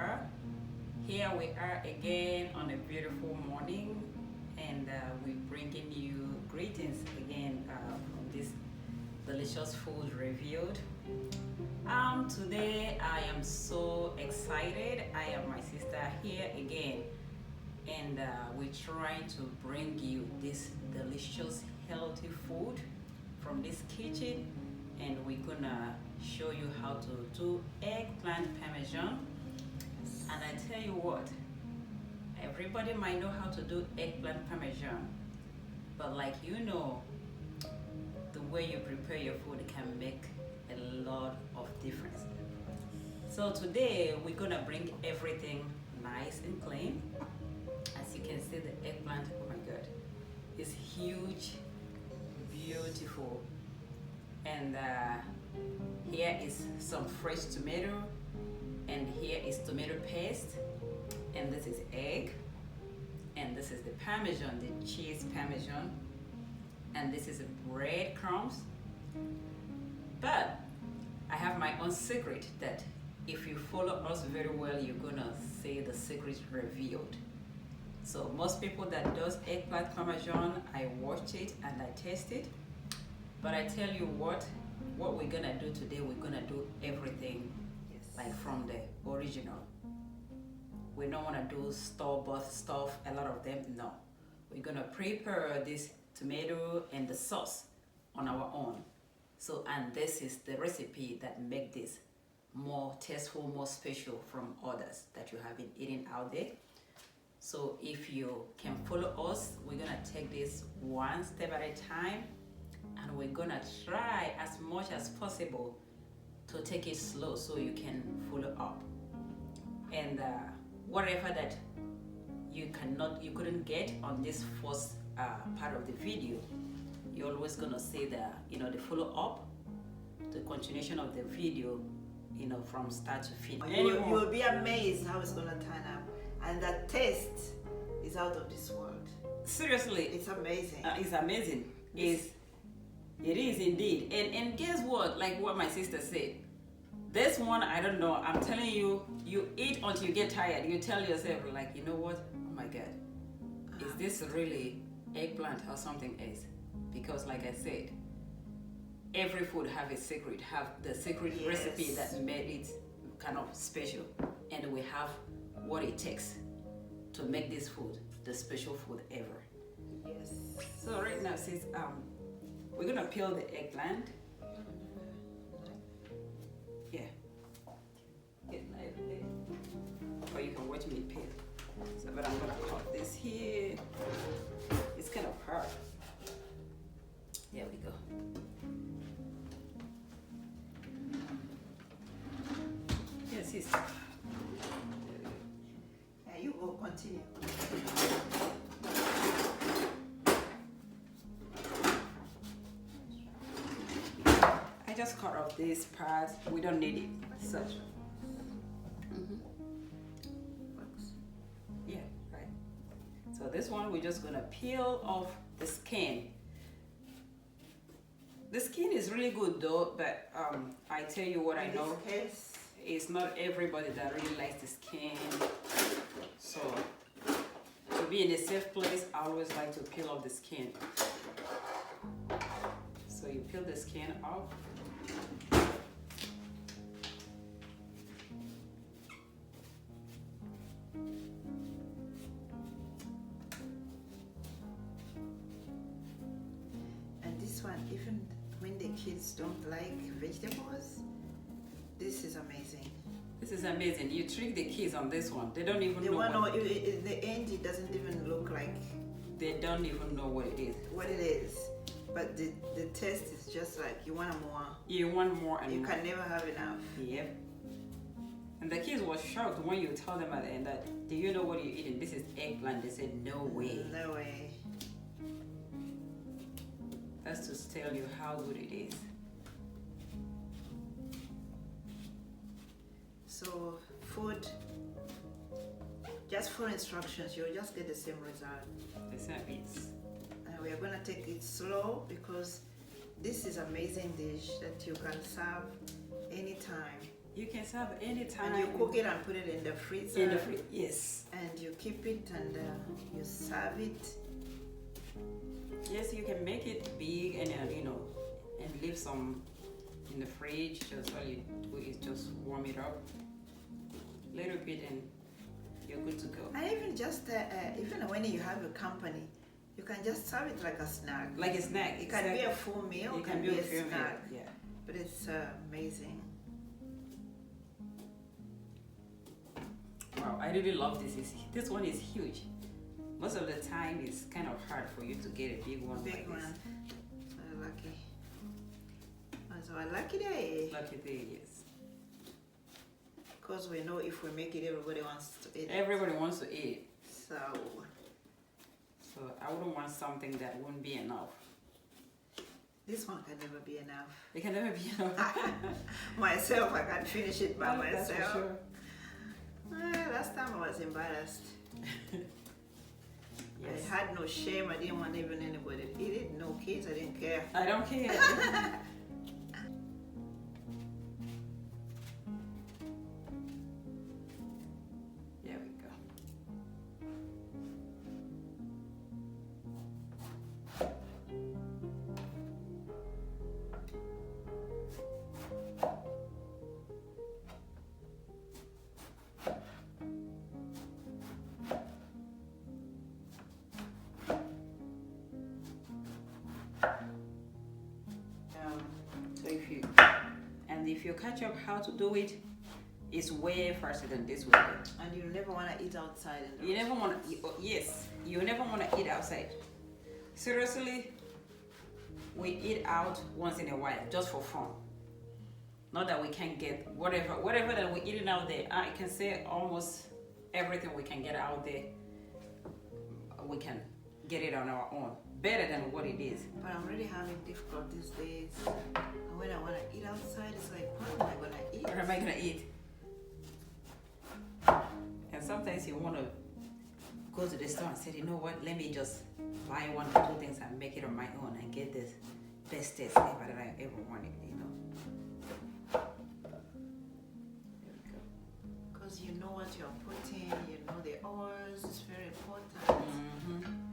are. Here we are again on a beautiful morning, and we're bringing you greetings again from this delicious food reviewed. Today I am so excited. I have my sister here again, and we're trying to bring you this delicious healthy food from this kitchen, and we're gonna show you how to do eggplant parmesan. And I tell you what, everybody might know how to do eggplant parmesan, but like the way you prepare your food can make a lot of difference. So today we're gonna bring everything nice and clean. As you can see, the eggplant, oh my god, is huge, beautiful. And here is some fresh tomato, and here is tomato paste, and this is egg, and this is the parmesan, the cheese parmesan, and this is breadcrumbs. But I have my own secret that if you follow us very well, you're gonna see the secret revealed. So most people that does eggplant parmesan, I watched it and I tasted. But I tell you what we're gonna do today, we're gonna do everything like from the original. We don't wanna do store-bought stuff, a lot of them, no. We're gonna prepare this tomato and the sauce on our own. So, and this is the recipe that make this more tasteful, more special from others that you have been eating out there. So if you can follow us, we're gonna take this one step at a time, and we're gonna try as much as possible to take it slow so you can follow up. And whatever that you couldn't get on this first part of the video, you're always gonna see the follow up, the continuation of the video, from start to finish. You'll be amazed how it's gonna turn out, and the taste is out of this world. Seriously, it's amazing. It's amazing. It is indeed. And guess what? Like what my sister said, this one, I don't know. I'm telling you, you eat until you get tired. You tell yourself, like, you know what? Oh my God, is this really eggplant or something else? Because like I said, every food have a secret, have the secret recipe that made it kind of special, and we have what it takes to make this food the special food ever. Yes. So right now, sis, we're gonna peel the eggplant. Yeah. Get knife there. Or you can watch me peel. So, but I'm gonna cut this here. It's kind of hard. There we go. Yes, sis. Yeah, you go continue. I just cut off this part. We don't need it. Such. Yeah, right. So this one we're just gonna peel off the skin. The skin is really good though, but I tell you what, I know it's not everybody that really likes the skin. So to be in a safe place, I always like to peel off the skin. So you peel the skin off. And this one, even when the kids don't like vegetables, this is amazing. This is amazing. You trick the kids on this one. They don't even know the end, it doesn't even look like. They don't even know what it is. What it is. But the taste is just like, you want more. You want more and you more. can never have enough. Yep. And the kids were shocked when you told them at the end that, do you know what you're eating? This is eggplant. They said, no way. No way. That's to tell you how good it is. So food, just for instructions, you'll just get the same result. The same is. And we are going to take it slow because this is amazing dish that you can serve anytime. You can serve anytime. And you cook it and put it in the freezer. In the fridge, yes. And you keep it and you serve it. Yes, you can make it big and you know, and leave some in the fridge. Just all you do is just warm it up a little bit, and you're good to go. And even just even when you have a company, you can just serve it like a snack. Like a snack. It can be a full meal. It can be a full snack. meal. Yeah. But it's amazing. Wow, I really love this. This one is huge. Most of the time, it's kind of hard for you to get a big one like this. So lucky. So a lucky day. Lucky day, yes. Because we know if we make it, everybody wants to eat it. Everybody wants to eat. So I wouldn't want something that wouldn't be enough. This one can never be enough. It can never be enough. Myself, I can't finish it by myself. That's for sure. Last time I was embarrassed. Yes. I had no shame. I didn't want even anybody to eat it. No kids. I didn't care. I don't care. There we go. If you catch up how to do it, it's way faster than this way. And you never want to eat outside. You never want to. Yes, you never want to eat outside. Seriously, we eat out once in a while just for fun. Not that we can get whatever that we're eating out there. I can say almost everything we can get out there, we can get it on our own. Better than what it is. But I'm really having difficult these days. And when I want to eat outside, it's like, what am I going to eat? What am I going to eat? And sometimes you want to go to the store and say, you know what, let me just buy 1 or 2 things and make it on my own and get this best taste ever that I ever wanted, you know. There we go. Because you know what you're putting, you know the oils, it's very important. Mm-hmm.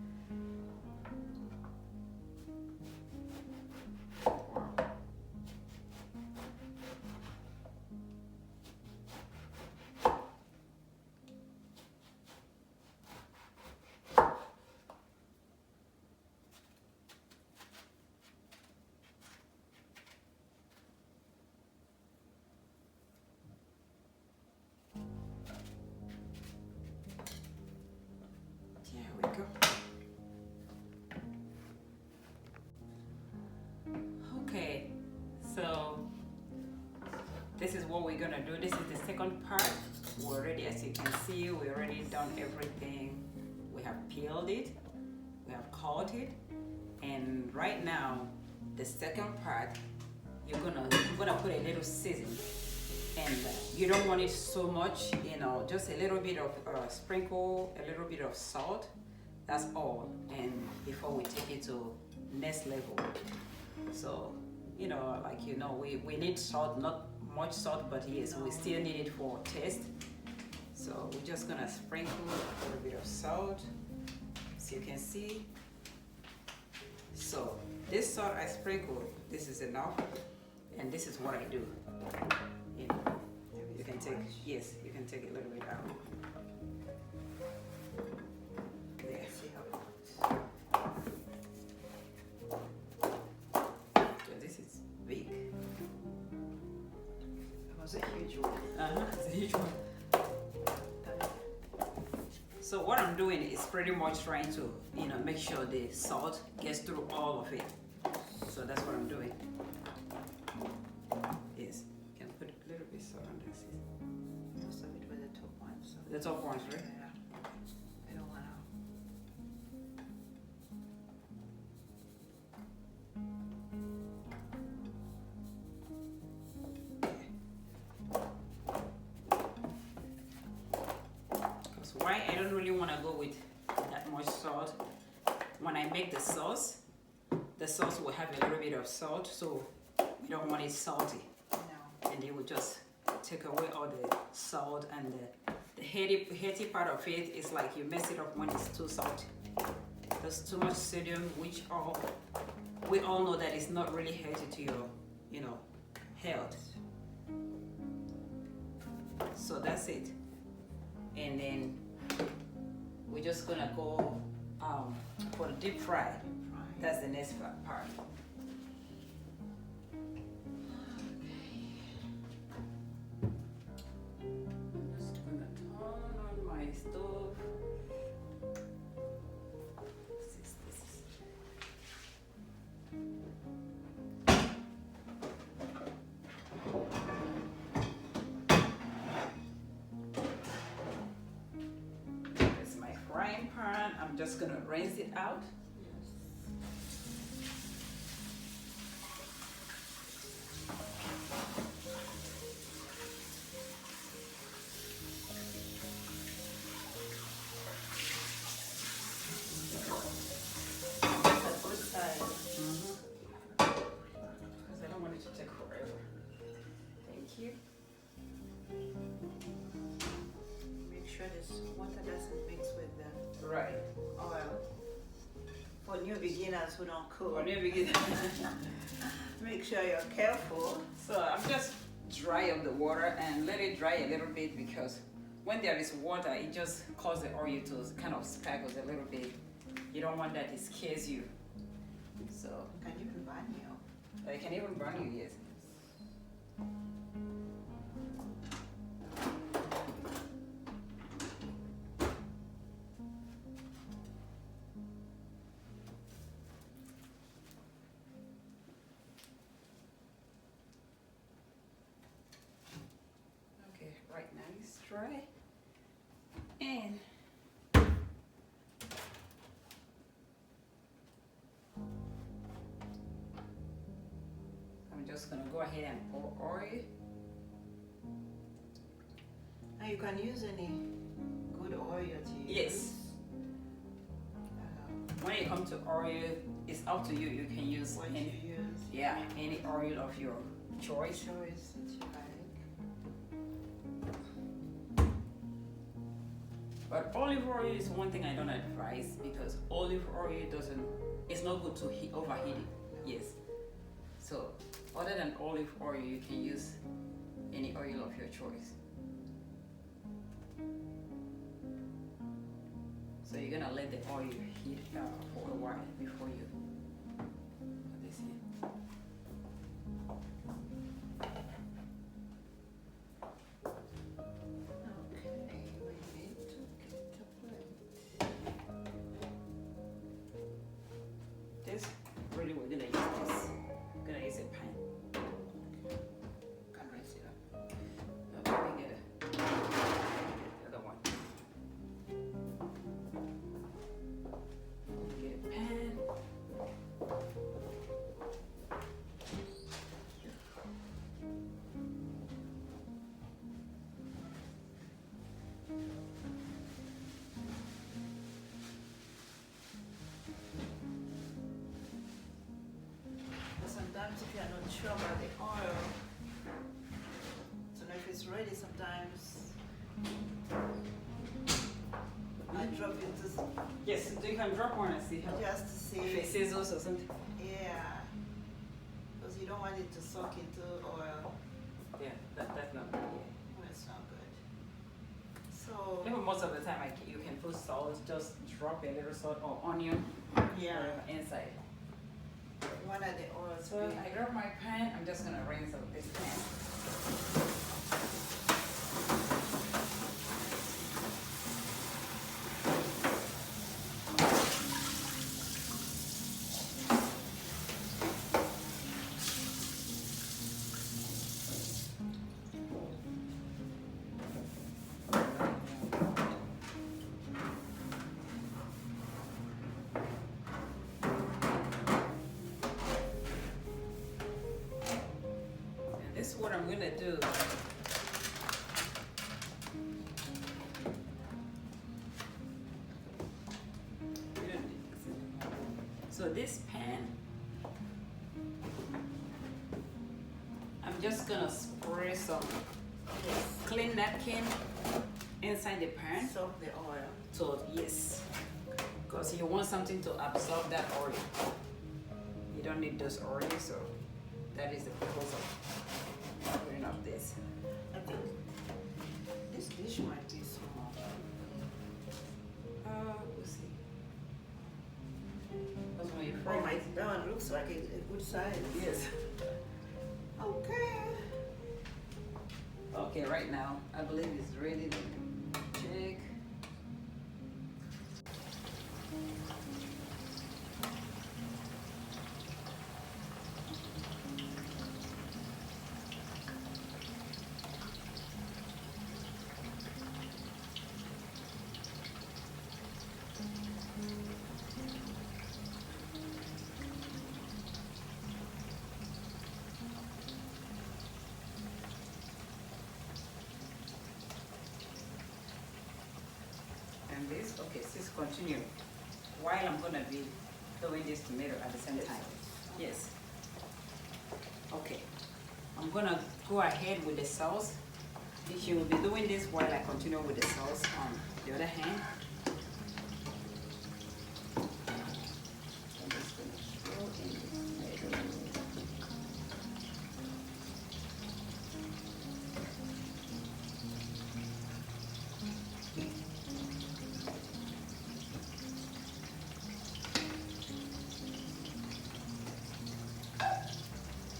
Okay, so this is what we're gonna do. This is the second part. We're already, as you can see, we already done everything. We have peeled it, we have cut it, and right now the second part, you're gonna put a little seasoning, and you don't want it so much, you know, just a little bit of sprinkle, a little bit of salt. That's all. And before we take it to next level, so you know, like, you know, we need salt, not much salt, but yes, we still need it for taste. So we're just gonna sprinkle a little bit of salt, as you can see. So this salt I sprinkled, this is enough, and this is what I do. You know, you can take, yes, you can take a little bit out. There. So this is big. It was a huge one. It's a huge one. So what I'm doing is pretty much trying to, you know, make sure the salt gets through all of it. So that's what I'm doing. Yes, you can put a little bit salt on this. Most of it was the top one. So. The top ones, right? Yeah. I don't want Because why I don't really want to go with that much salt. When I make the sauce will have a little bit of salt, so we don't want it salty. No. And it will just take away all the salt, and the heady part of it is like you mess it up when it's too salty. There's too much sodium, which we all know that it's not really healthy to your health. So that's it. And then we're just gonna go for the deep fry. That's the next part. I'm just gonna turn on my stove. That's my frying pan. I'm just gonna rinse it out. Right. Oil. For new beginners who don't cook. For new beginners. Make sure you're careful. So I'm just dry up the water and let it dry a little bit, because when there is water, it just causes the oil to kind of sparkles a little bit. You don't want that, it scares you. So It can even burn you. it can even burn you, yes. Right now it's dry, and I'm just gonna go ahead and pour oil. Now you can use any good oil to use. Yes. When it comes to oil, it's up to you. You can use What any, you use. yeah, any oil of your choice. Choice that you like. But olive oil is one thing I don't advise, because olive oil it's not good to overheat it. Yes. So other than olive oil, you can use any oil of your choice. So you're gonna let the oil heat for a while before you put this in. Really, we're gonna use this. We're gonna use a pan. Can rinse it up. Okay, we get the other one. Get a pan. Sometimes if you're not sure about the oil, so if it's ready, sometimes I drop it to Yes, so you can drop one and see how just to see. if it sizzles or something. Yeah, because you don't want it to soak into oil. Yeah, that's not good. Well, it's not good. So Even most of the time, you can put salt. Just drop a little salt or onion yeah, inside. one of the oils. So I grab my pan. I'm just gonna rinse out this pan. This is what I'm gonna do. So this pan, I'm just gonna spray some clean napkin inside the pan. Soak the oil. So yes, because you want something to absorb that oil. You don't need those oil, so that is the purpose of putting up this. I think this dish might be small. We'll see. That's when you Oh fry my, it. that one looks like a good size. Yes. Okay. Okay, right now I believe it's ready to check. And this, okay, sis, continue. While I'm gonna be doing this tomato at the same time. Yes. Okay. I'm gonna go ahead with the sauce. She will be doing this while I continue with the sauce on the other hand. I'm just gonna throw in the tomato.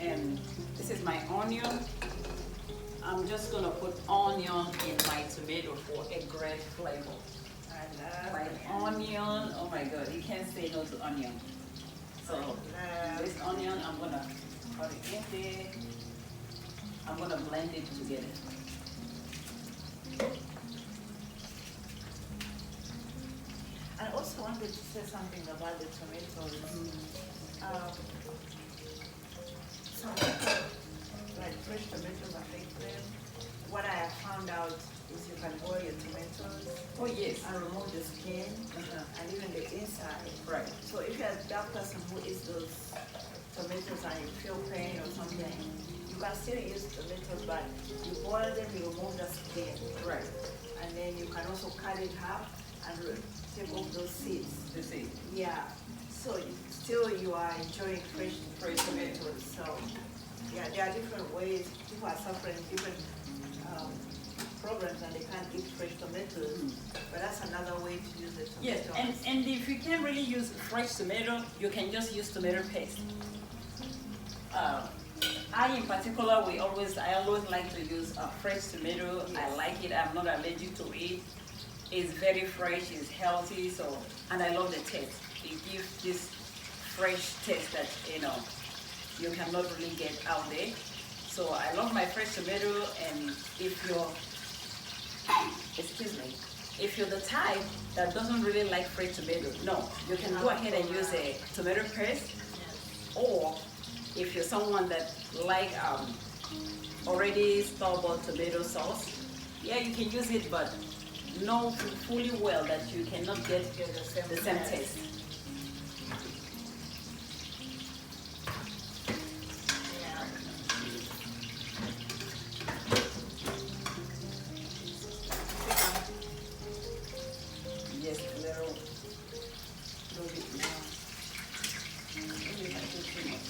And this is my onion. I'm just gonna put onion in my tomato for a great flavor. I love Like onion, oh my god, you can't say no to onion. So this onion, I'm gonna cut it in there. I'm gonna blend it together. I also wanted to say something about the tomatoes. Some people, like fresh tomatoes, I think them. What I have found out is you can boil your tomatoes Oh yes. and remove the skin and even the inside. Right. So if you're that person who eats those tomatoes and you feel pain or something, you can still use tomatoes, but you boil them, you remove the skin. Right. And then you can also cut it half and take off those seeds. You see. Yeah, so still you are enjoying fresh tomatoes. So yeah, there are different ways. People are suffering different problems and they can't eat fresh tomatoes. But that's another way to use the tomatoes. Yes, and if you can't really use fresh tomato, you can just use tomato paste. I in particular, I always like to use fresh tomato. Yes. I like it. I'm not allergic to it. It's very fresh. It's healthy. So, and I love the taste. It gives this fresh taste that you cannot really get out there. So I love my fresh tomato. And if you're, excuse me, if you're the type that doesn't really like fresh tomato, no, you can go ahead and use a tomato paste. Or if you're someone that like already store-bought tomato sauce, yeah, you can use it, but know fully well that you cannot get the same taste. Yeah. Yes, a little bit more. Maybe if I put too much.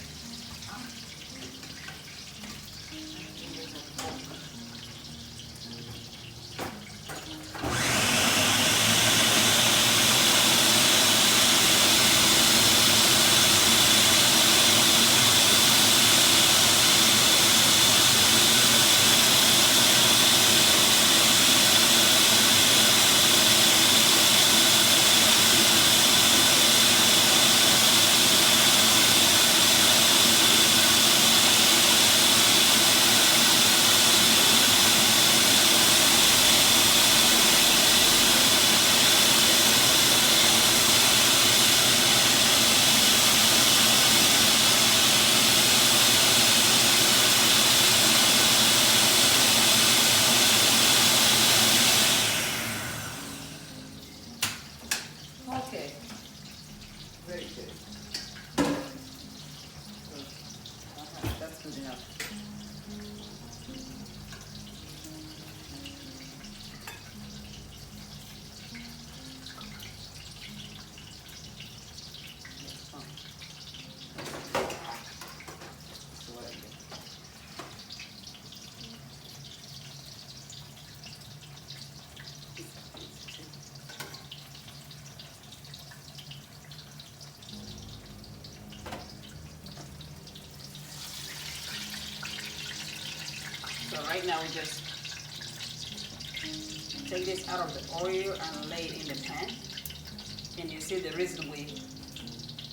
right now we just take this out of the oil and lay it in the pan. And you see the reason we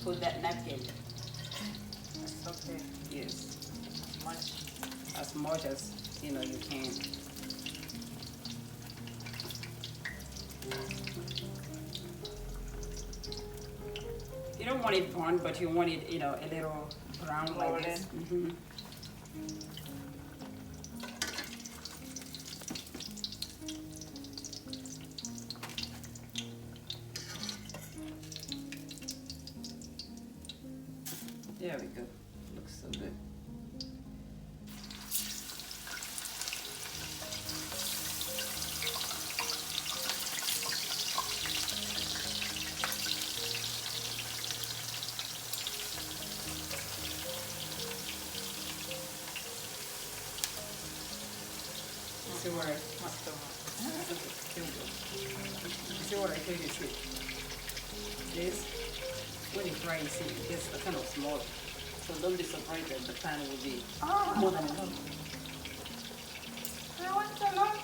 put that napkin. That's okay. Yes, Much. as much as you know you can. You don't want it burnt, but you want it, you know, a little brown like this. There we go. Looks so good. See what I Must go. here we go. See what I told you, see? This, when you fry, you see, it gets kind of small. So don't be surprised that the pan will be more than enough. I want a lot.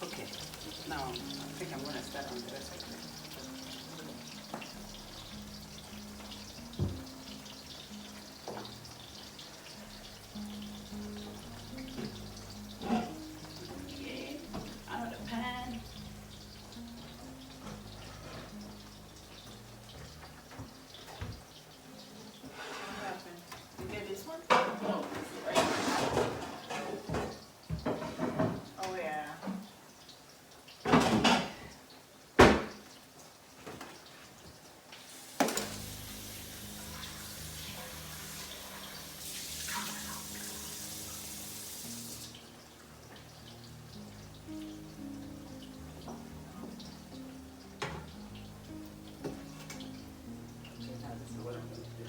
Okay, now I think I'm gonna start on the rest of it. Okay, out of the pan. What happened? You get this one? No, this is right. Oh yeah. Okay, now this is what I'm gonna do.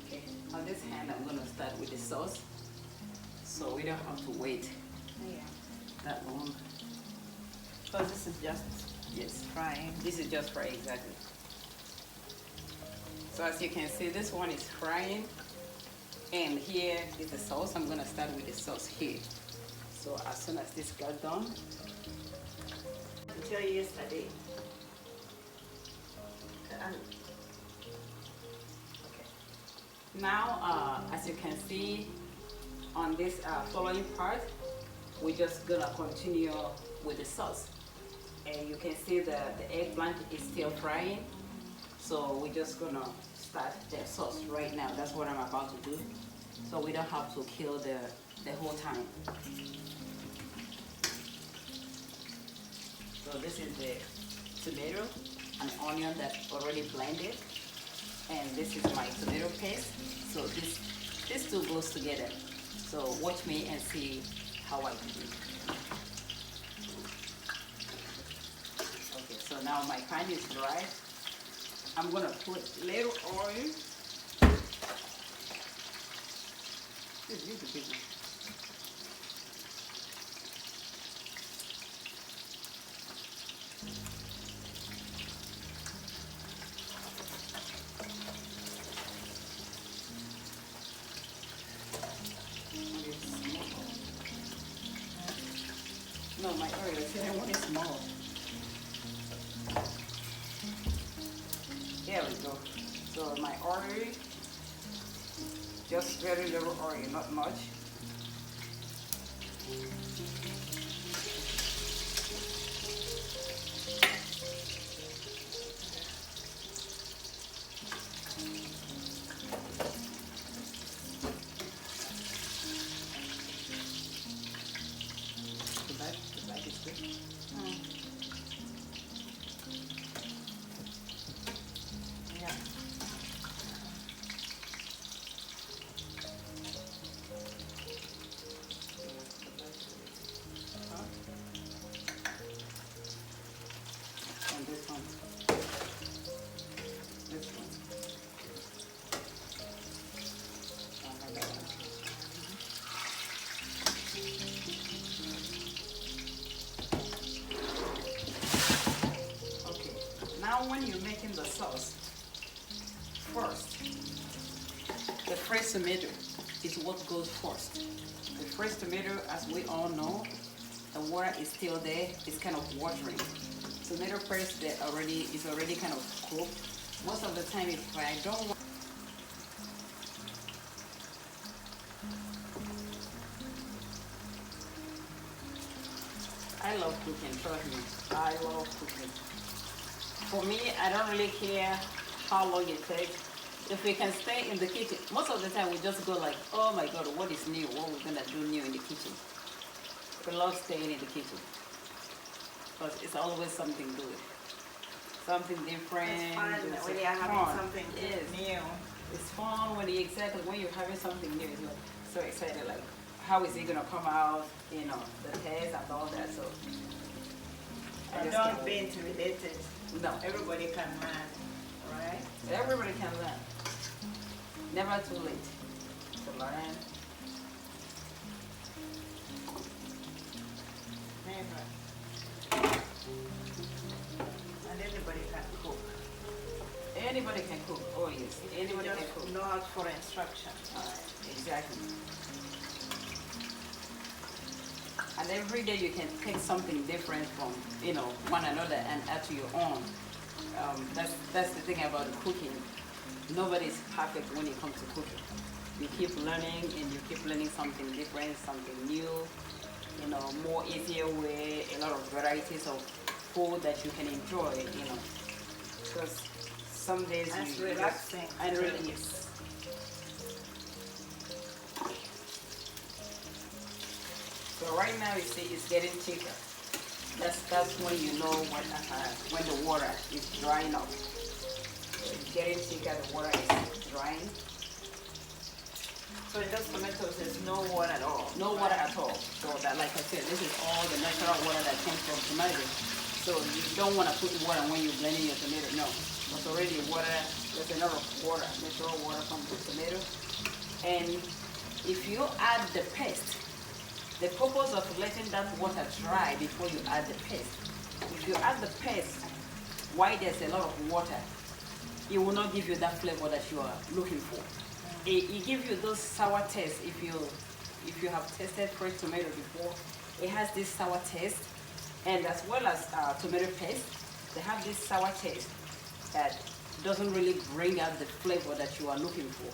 Okay, on this hand I'm gonna start with the sauce, so we don't have to wait Yeah. that long. So this is just Yes, frying. this is just fry exactly. So as you can see, this one is frying, and here is the sauce. I'm gonna start with the sauce here. So as soon as this got done, Until yesterday. And now as you can see on this following part, we're just gonna continue with the sauce. And you can see the eggplant is still frying. So we're just gonna start the sauce right now. That's what I'm about to do. So we don't have to kill the whole time. So this is the tomato and onion that's already blended. And this is my tomato paste. So this two goes together. So watch me and see how I do it. Okay, so now my pan is dry. I'm gonna put little oil. This is the big one. No, my oil, I said I want it small. There we go. So my oil, just very little oil, not much. The bag is good. yeah. when you're making the sauce, first, the fresh tomato is what goes first. The fresh tomato, as we all know, the water is still there. It's kind of watering. Tomato paste is already kind of cooked. Most of the time, if I don't want, I love cooking, trust me. I love cooking. For me, I don't really care how long it takes. If we can stay in the kitchen, most of the time we just go like, oh my God, what is new? What we're gonna do new in the kitchen? We love staying in the kitchen. Because it's always something good. Something different. It's fun when you're having something new. It's fun when you're having something new. It's like so excited, like how is it gonna come out? You know, the taste and all that. So don't be intimidated. No, everybody can learn, right? Everybody can learn. Never too late to learn. Never. And anybody can cook. Anybody can cook. Oh yes, anybody can cook. Know how for instruction. Exactly. And every day you can take something different from one another and add to your own. That's the thing about cooking. Nobody's perfect when it comes to cooking. You keep learning and you keep learning something different, something new. More easier way, a lot of varieties of food that you can enjoy. Because some days it's relaxing. And really yes. So right now you see it's getting thicker. That's when you know when the water is drying up. So it's getting thicker, the water is drying. So in those tomatoes there's no water at all? No water at all. So that, like I said, this is all the natural water that comes from tomatoes. So you don't want to put water when you're blending your tomato. No, there's already water. There's enough water, natural water from the tomato. And if you add the paste, the purpose of letting that water dry before you add the paste, if you add the paste while there's a lot of water, it will not give you that flavor that you are looking for. It gives you those sour taste. If you have tasted fresh tomato before, it has this sour taste, and as well as tomato paste, they have this sour taste that doesn't really bring out the flavor that you are looking for.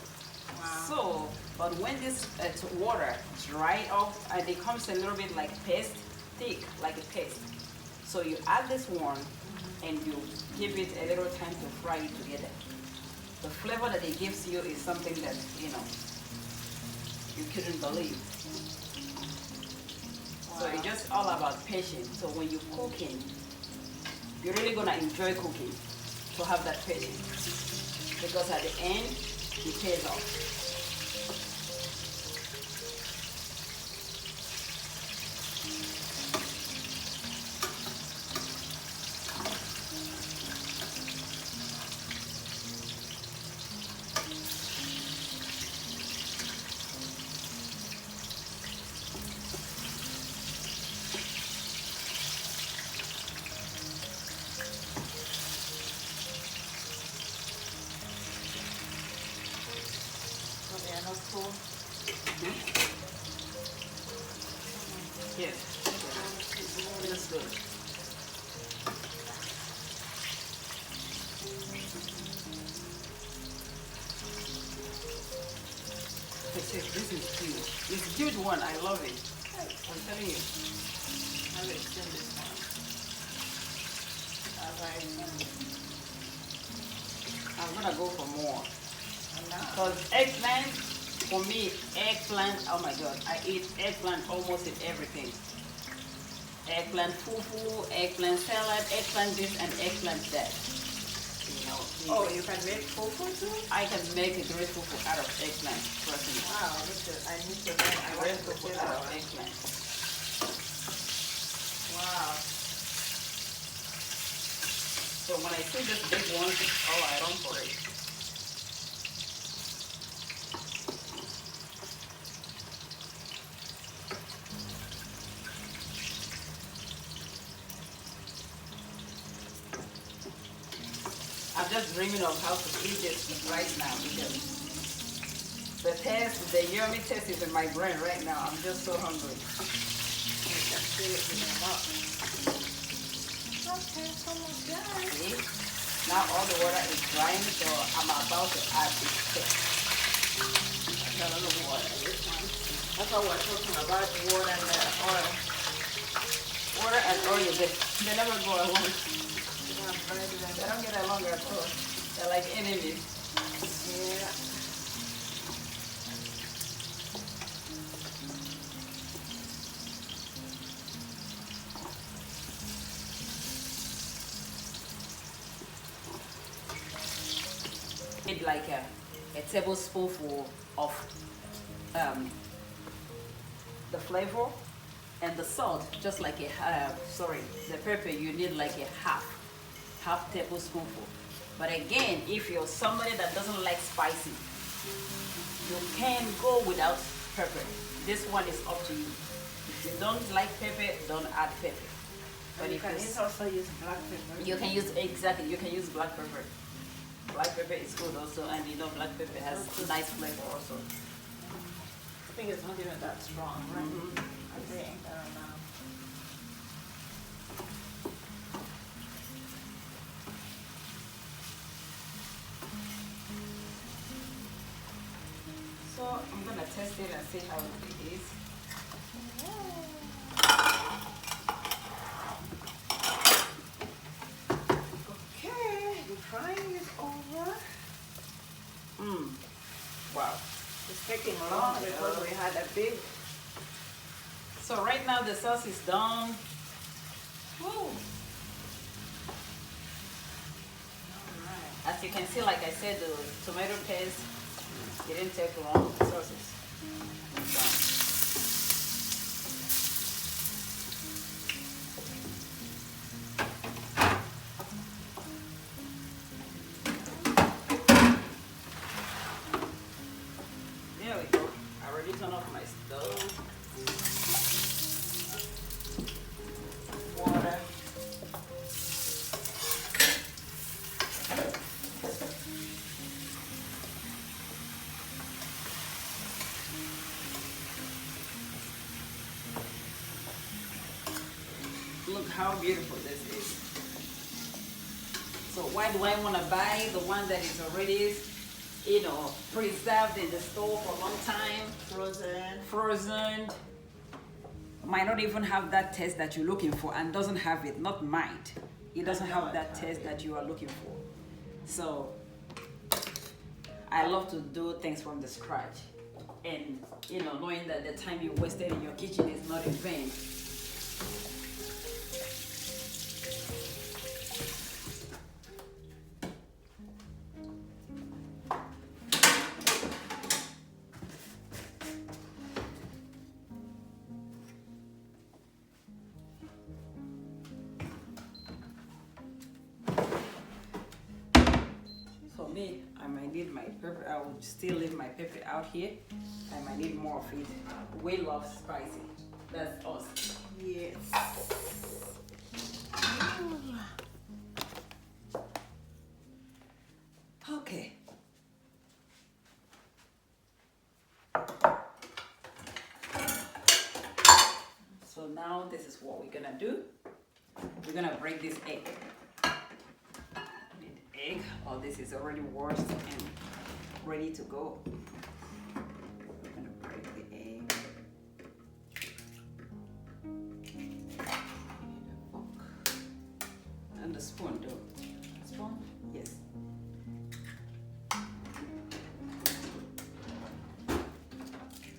Wow. So, but when this water dry up and it comes a little bit like paste, thick like a paste, so you add this one and you give it a little time to fry it together. The flavor that it gives you is something that you couldn't believe. Wow. So it's just all about patience. So when you're cooking, you're really gonna enjoy cooking to have that patience, because at the end it pays off. Yes, that's good. This is huge. It's a huge one. I love it. I'm telling you. I will send this one. I'm gonna go for more. Because eggplant, for me, oh my God, I eat eggplant almost in everything. Eggplant fufu, eggplant salad, eggplant this, and eggplant that. Oh, you can make fufu too? I can make a great fufu out of eggplant, trust me. Wow, I need to learn. I want to fufu out of eggplant. Wow. So when I see this big one, I run for it. just dreaming of how to eat this right now because the taste, the yummy taste is in my brain right now. I'm just so hungry. Okay, it's almost done. See? Now all the water is drying, so I'm about to add this paste. Got a little water in this one. That's what we're talking about, the water and the oil. Water and oil, they never go along. Yeah, They don't get along at all. They're like enemies. yeah. Need like a tablespoonful of the flavor and the salt, just like the pepper, you need like a half tablespoonful. But again, if you're somebody that doesn't like spicy, you can go without pepper. This one is up to you. If you don't like pepper, don't add pepper. But You if can it's, also use black pepper. you can use black pepper. Black pepper is good also, and you know black pepper has nice flavor also. I think it's not even that strong, right? I think, I don't know. So I'm gonna test it and see how it is. Okay, the frying is over. Wow. It's taking long because we had a big. So right now the sauce is done. Woo. Alright. As you can see, like I said, the tomato paste didn't take long. The sauce is done. There we go. I already turned off my stove. Water. Look how beautiful this is. So why do I want to buy the one that is already, preserved in the store for a long time, frozen, might not even have that taste that you're looking for, and doesn't have it, not might. It doesn't have that taste that you are looking for. So I love to do things from the scratch, and knowing that the time you wasted in your kitchen is not in vain. For me, I might need my pepper. I will still leave my pepper out here. I might need more of it. We love spicy. That's us. Yes. Okay. So now this is what we're gonna do. We're gonna break this egg. Egg. Oh, this is already washed and ready to go. We're gonna break the egg. And the spoon, though. Spoon? Yes.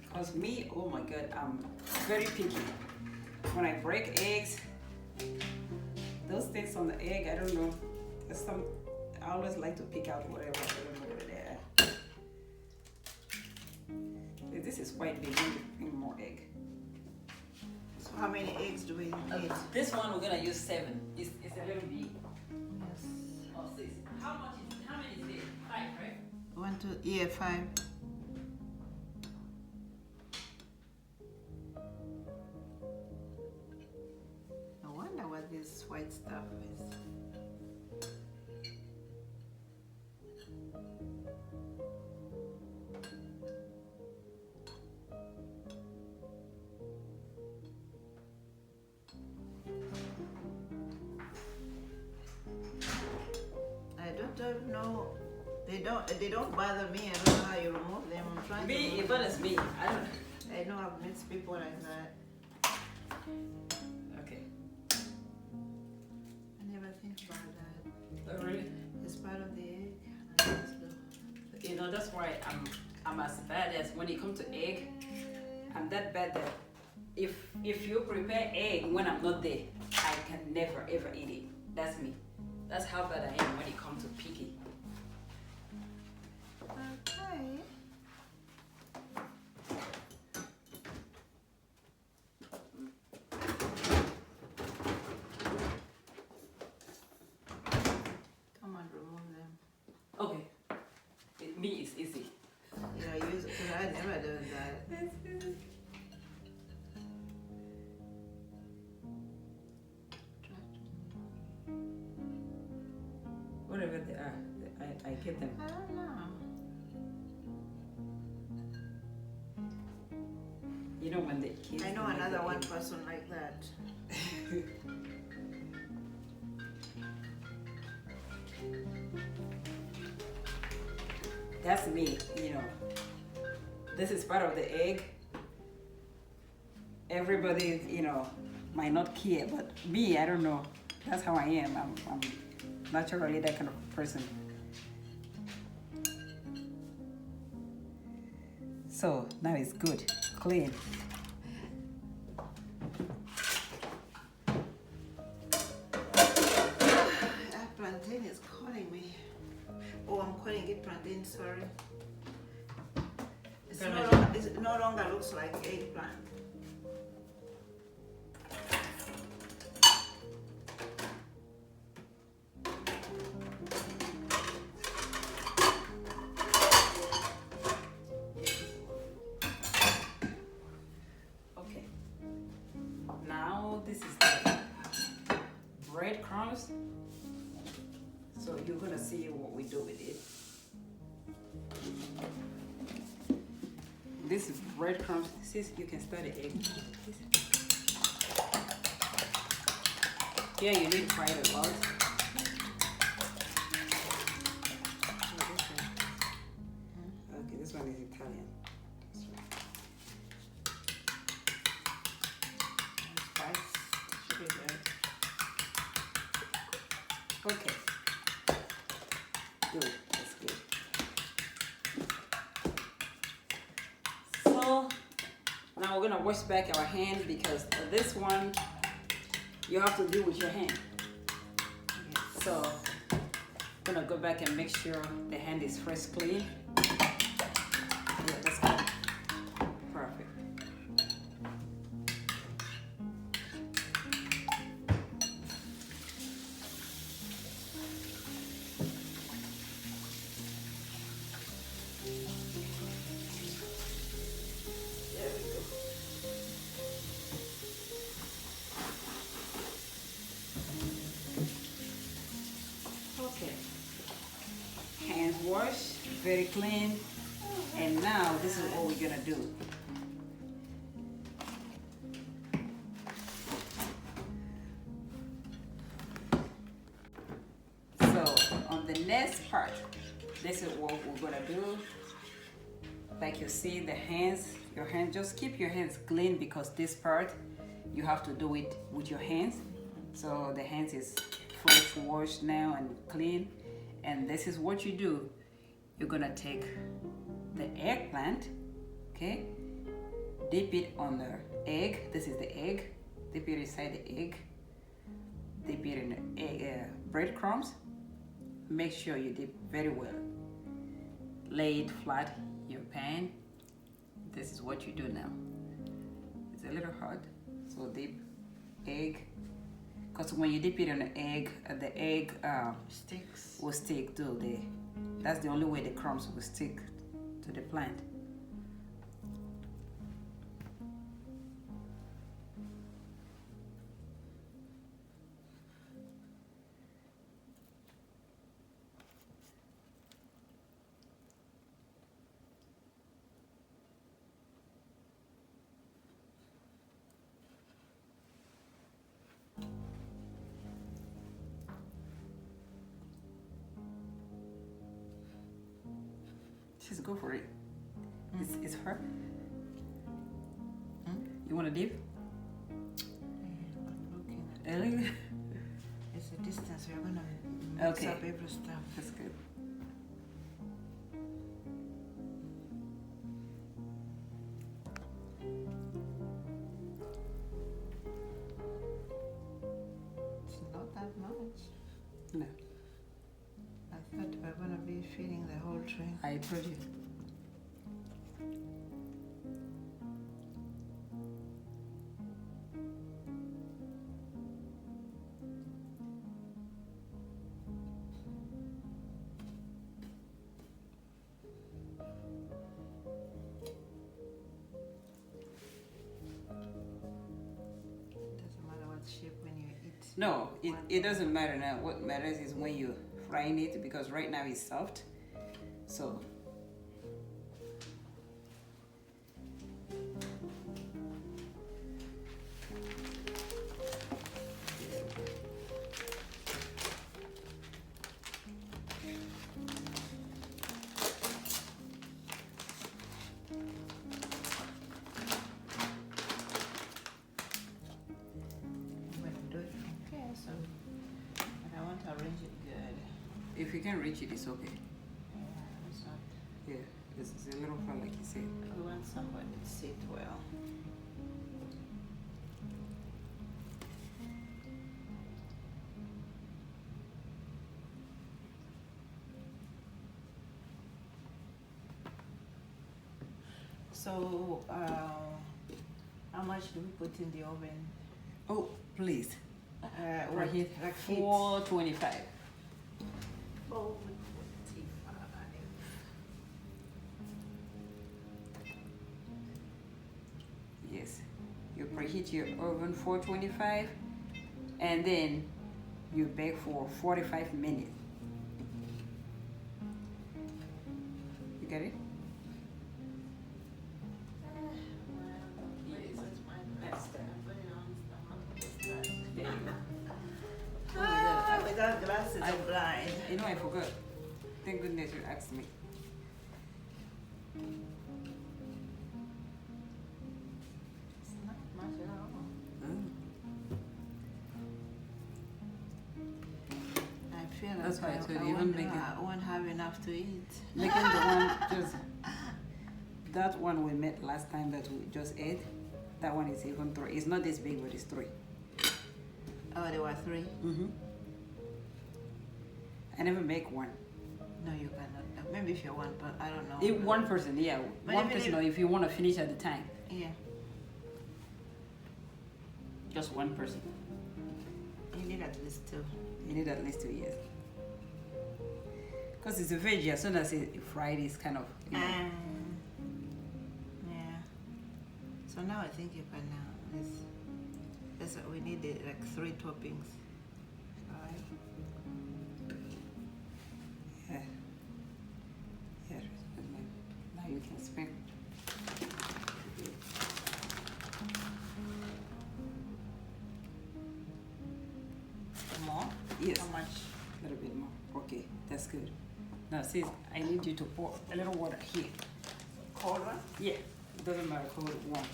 Because me, oh my God, I'm very picky. When I break eggs, those things on the egg, I don't know. There's some. I always like to pick out whatever. I don't know what they are. This is quite big. We need more egg. So how many eggs do we need? This one we're gonna use 7. It's a little big. Yes. Oh, 6. How many is it? 5, right? 1, 2, yeah, 5. I wonder what this white stuff is. don't know. They don't bother me. I don't know how you remove them. I'm trying Me, to it bothers me. I don't. I know I've met people like that. Okay. I never think about that. Oh, really? It's part of the egg. I just do. You know, that's why I'm as bad as when it comes to egg. I'm that bad that if you prepare egg when I'm not there, I can never ever eat it. That's me. That's how bad I am when it comes to picky. Okay. Come on, remove them. Okay. Me is easy. Yeah, use it because I never done that. Whatever they are, I get them. I don't know. You know when the kids. I know make another the one egg. person like that. That's me, you know. This is part of the egg. Everybody, you know, might not care, but me, I don't know. That's how I am. I'm naturally that kind of person. So now it's good, clean. Plantain is calling me. Oh, I'm calling it plantain, sorry. It no longer looks like eggplant. Okay. Now this is the breadcrumbs. So you're gonna see what we do with it. This is breadcrumbs. Sis, you can start the egg. Here you need to fry it a lot. Okay, this one is Italian. Spice should be good. Okay. Good, that's good. So now we're gonna wash back our hands because this one you have to do with your hand. So I'm gonna go back and make sure the hand is fresh clean. Yeah, that's good. Perfect. There we go. Okay. Hands washed, very clean. And now this is what we're gonna do. So on the next part, this is what we're gonna do. Like you see the hands, your hands, just keep your hands clean because this part you have to do it with your hands. So the hands is fresh washed now and clean. And this is what you do. You're gonna take the eggplant, okay? Dip it on the egg. This is the egg. Dip it inside the egg. Dip it in the egg, breadcrumbs. Make sure you dip very well. Lay it flat in your pan. This is what you do now. It's a little hard, so dip egg. Because when you dip it in the egg Sticks. will stick to the. That's the only way the crumbs will stick to the plant. Just go for it. It's her. Mm. You want to dip? I'm looking at it's a distance. We're gonna mix Okay. up every stuff. That's good. It's not that much. No, I thought we were gonna be feeding the whole tray. I told you. Doesn't matter what shape when you eat. No, it doesn't matter now. What matters is when you're frying it, because right now it's soft. So I'm gonna do it from here, so but I want to arrange it good. if you can reach it, it's okay. Yeah, it's not. Yeah, it's a little far, like you said. We want somebody to sit well. So, how much do we put in the oven? Oh, please. What, Right here, like heat? 425. 425. Yes. You preheat your oven 425, and then you bake for 45 minutes. You get it? There you go. Without glasses, I'm blind. You know, I forgot. Thank goodness you asked me. It's not much at all. I feel like That's why I told you, I even won't, make it- I won't have enough to eat. Making the one just that one we made last time that we just ate. That one is even 3. It's not this big, but it's 3. Oh, there were 3? Mm-hmm. I never make one. No, you cannot. Maybe if you're one, but I don't know. If one person, yeah, But one even person. if- Or if you want to finish at the time, Yeah. just one person. You need at least 2. You need at least 2 years. Because it's a veggie. As soon as it's fried, it's kind of. You know, Yeah. So now I think you can that's what we need, like 3 toppings. Alright. yeah. Yeah. Now you can spend. More? Yes. How much? A little bit more. Okay, that's good. Now, sis, I need you to pour a little water here. Cold one? Yeah, it doesn't matter, cold or warm.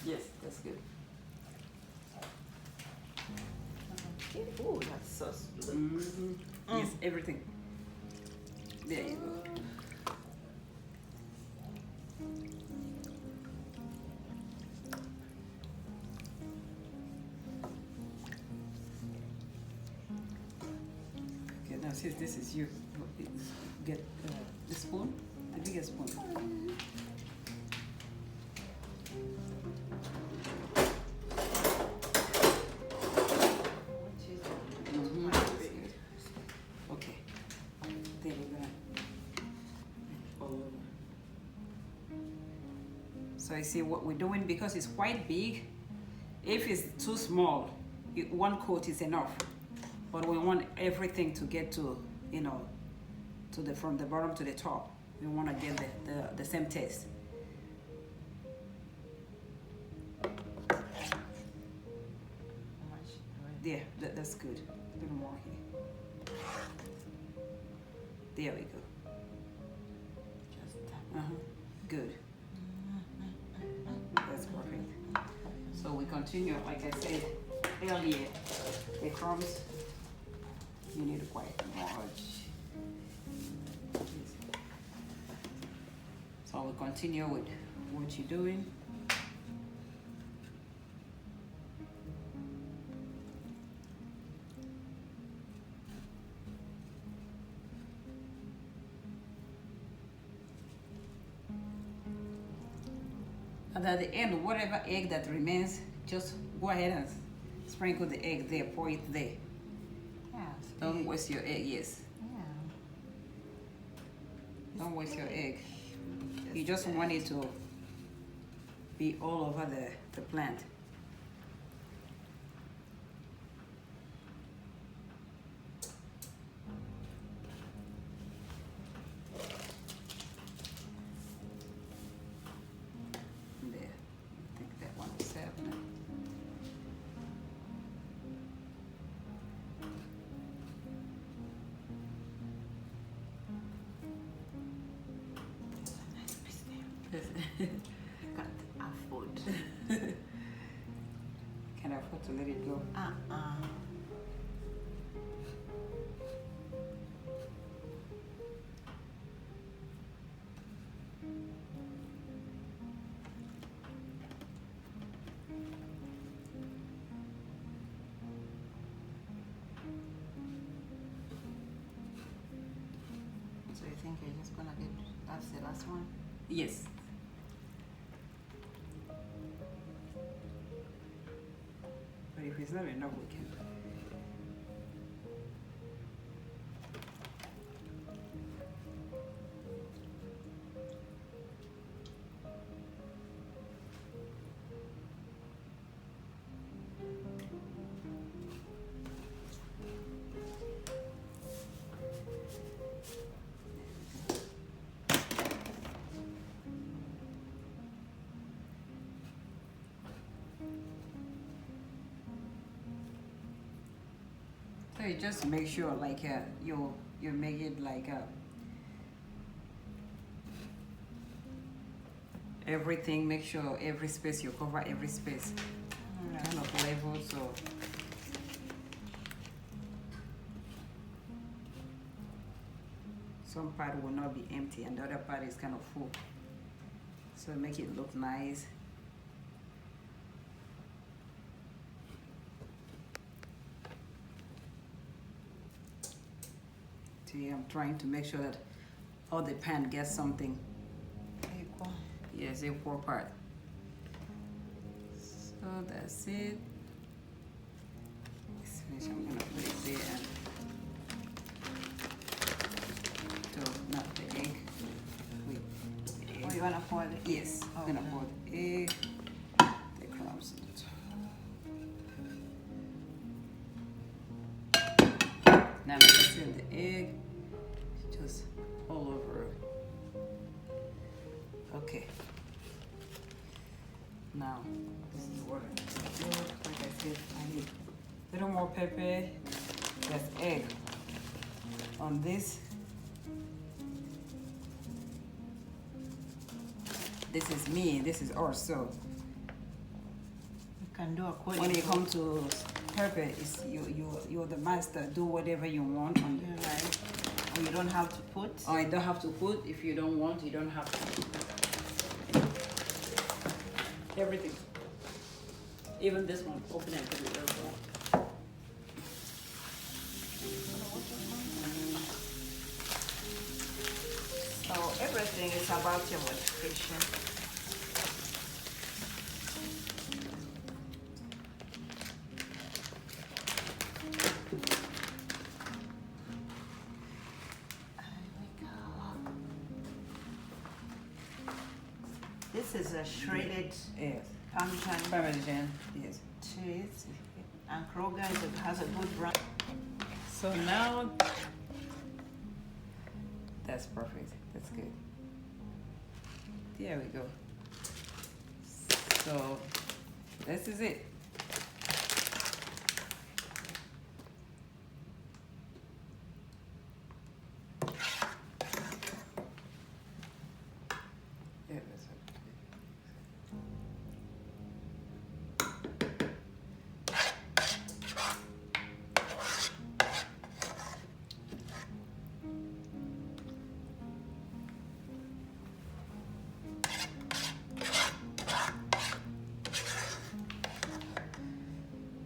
Yes, that's good. Okay. Ooh, that sauce looks. Mm-hmm. Yes, everything. There you go. Okay, now since this is you, get the spoon, the biggest spoon. Which is Mhm, my that's favorite. good. Okay, then we're gonna all over. So you see what we're doing, because it's quite big. If it's too small, one coat is enough. But we want everything to get to, you know, to the from the bottom to the top. We want to get the same taste. How much? There, that's good. A little more here. There we go. Just tap. Good. That's perfect. So we continue, like I said earlier, the crumbs, you need to quite much. So we'll continue with what you're doing. And at the end, whatever egg that remains, just go ahead and sprinkle the egg there, pour it there. Yeah. Don't waste your egg, yes. Yeah. Don't waste your egg. You just want it to be all over the plant. There. I think that one will serve now. Nice piece there. Can't afford. Can I afford to let it go? So you think you're just gonna get, that's the last one? Yes. But if it's not enough, we can. So you just make sure like you make it like everything, make sure every space, you cover every space. Kind of level, so some part will not be empty and the other part is kind of full. So make it look nice. See, I'm trying to make sure that all the pan gets something. Equal. Yes, equal part. So that's it. Let's finish. I'm gonna put it there and to not the egg. Wait. Oh, you wanna pour it? Yes, Oh, I'm gonna no. pour the egg, the crumbs. Now like I said, the egg just all over. Okay. Now this is what I do. Like I said, I need a little more pepper. There's egg on this. This is me. This is ours. So You can do according when to you come to pepper, it's you're the master. Do whatever you want on your life. Or you don't have to put. Or you don't have to put. If you don't want, you don't have to. Everything. Even this one, open and put it there. So everything is about your modification. This is a shredded Yes. Parmesan Parmesan. Yes. cheese, and Kroger has a good brand. So now that's perfect. That's good. There we go. So this is it.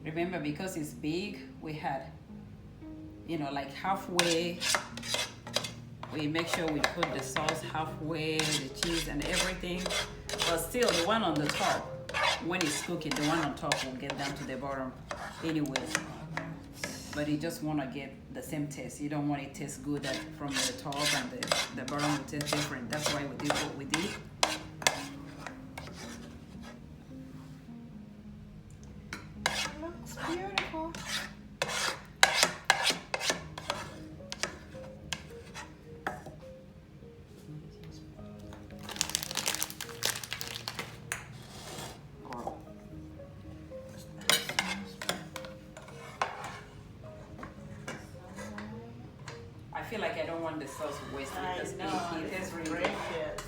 Remember, because it's big, we had, you know, like halfway. We make sure we put the sauce halfway, the cheese and everything. But still, the one on the top, when it's cooking, the one on top will get down to the bottom anyways. But you just want to get the same taste. You don't want it to taste good from the top and the bottom will taste different. That's why we did what we did. Looks beautiful. I feel like I don't want the sauce wasted because it tastes really good. Delicious.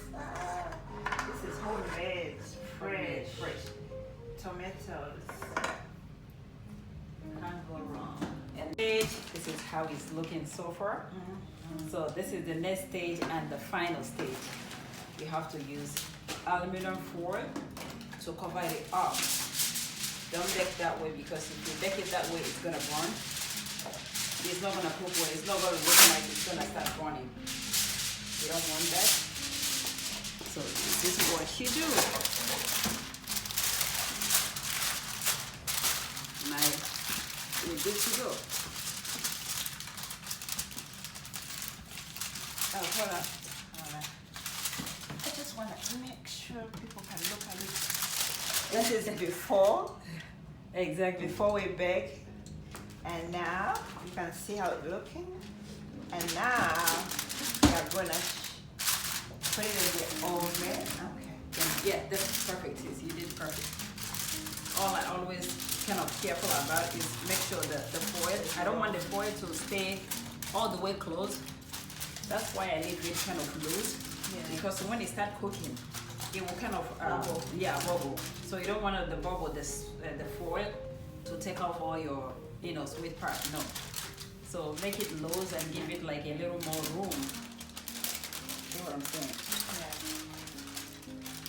This is homemade, fresh tomatoes. Can't go wrong. And this is how it's looking so far. So this is the next stage and the final stage. You have to use aluminum foil to cover it up. Don't bake that way because if you bake it that way, it's gonna burn. It's not gonna cook well. It's not gonna look like it's gonna start burning. You don't want that. So this is what you do. Now we're good to go. Oh, hold on. I just want to make sure people can look at it. This is before. Exactly. Before we bake. And now you can see how it's looking. And now we are gonna put it in the oven. Okay. Yeah, that's perfect, sis. You did perfect. All I always kind of careful about is make sure that the foil, I don't want the foil to stay all the way closed. That's why I leave it kind of loose. Yeah. Because when it start cooking, it will kind of bubble. Yeah, bubble. So you don't want the bubble, the foil, to take off all your sweet part. No. So make it loose and give it like a little more room. See what I'm saying? Yeah.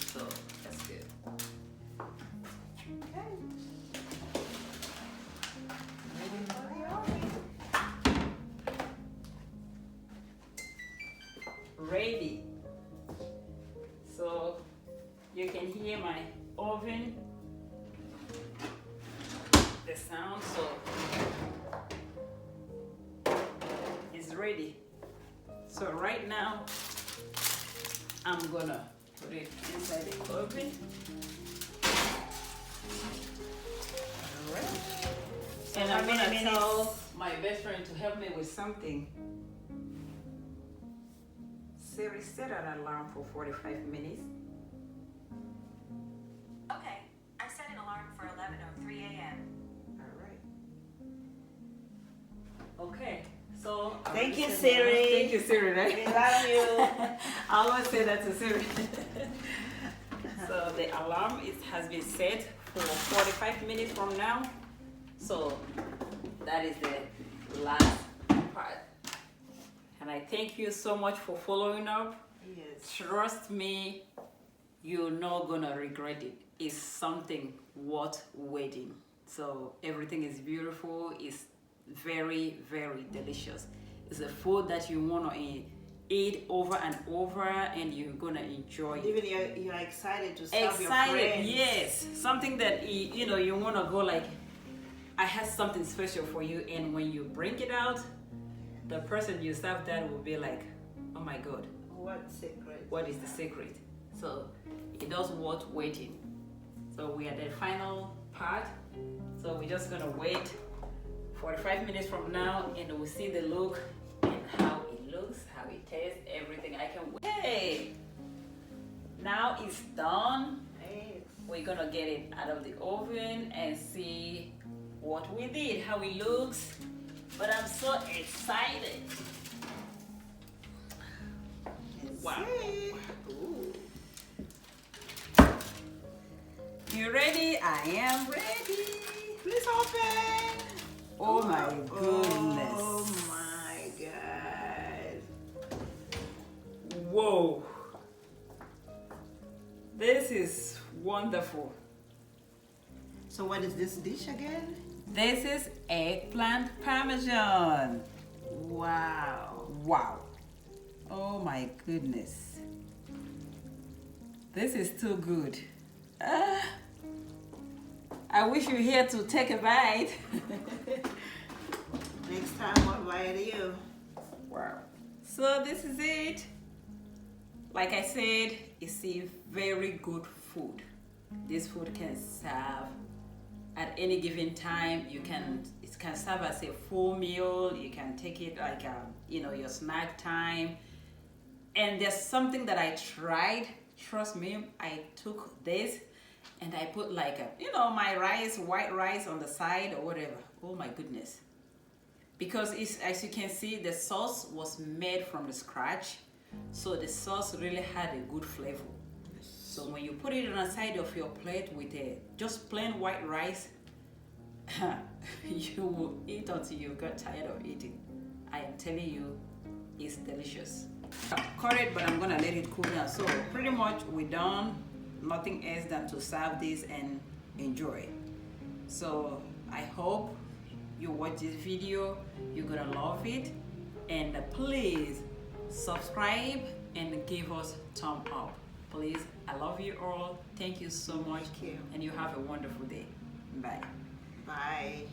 So that's good. Okay. Ready for the oven. Ready. So you can hear my oven, the sound. So it's ready. So right now I'm gonna put it inside the oven. Alright. And I'm gonna tell my best friend to help me with something. Siri, set an alarm for 45 minutes. Okay, I set an alarm for 11:03 a.m. All right. Okay, so Thank you, Siri. Thank you, Siri. Right? We love you. I always say that to Siri. So the alarm has been set for 45 minutes from now. So that is the last part. And I thank you so much for following up. Yes. Trust me, you're not gonna regret it. It's something worth waiting. So everything is beautiful. It's very, very delicious. It's a food that you wanna eat over and over, and you're gonna enjoy it. Even you're excited to serve your friends. Excited, yes. Something that you wanna go like, I have something special for you, and when you bring it out, the person you serve that will be like, oh my God. What secret? What is the secret? So it does worth waiting. So we are at the final part. So we're just gonna wait 45 minutes from now, and we'll see the look and how it looks, how it tastes, everything. I can wait. Hey, now it's done. Nice. We're gonna get it out of the oven and see what we did, how it looks. But I'm so excited. Wow. Ooh. You ready? I am ready. Please open. Oh my goodness. Oh my God. Whoa. This is wonderful. So what is this dish again? This is eggplant parmesan. Wow. Wow. Oh my goodness. This is too good. I wish you were here to take a bite. Next time, what about you? Wow. So this is it. Like I said, it's a very good food. This food can serve at any given time. It can serve as a full meal. You can take it like your snack time. And there's something that I tried. Trust me, I took this and I put like my rice, white rice on the side or whatever. Oh my goodness. Because as you can see, the sauce was made from the scratch. So the sauce really had a good flavor. So when you put it on the side of your plate with just plain white rice, you will eat until you get tired of eating. I am telling you, it's delicious. Cut it, but I'm gonna let it cool down. So pretty much we're done. Nothing else than to serve this and enjoy. So I hope you watch this video, you're gonna love it, and please subscribe and give us thumb up. Please, I love you all. Thank you so much. Thank you. And you have a wonderful day. Bye. Bye.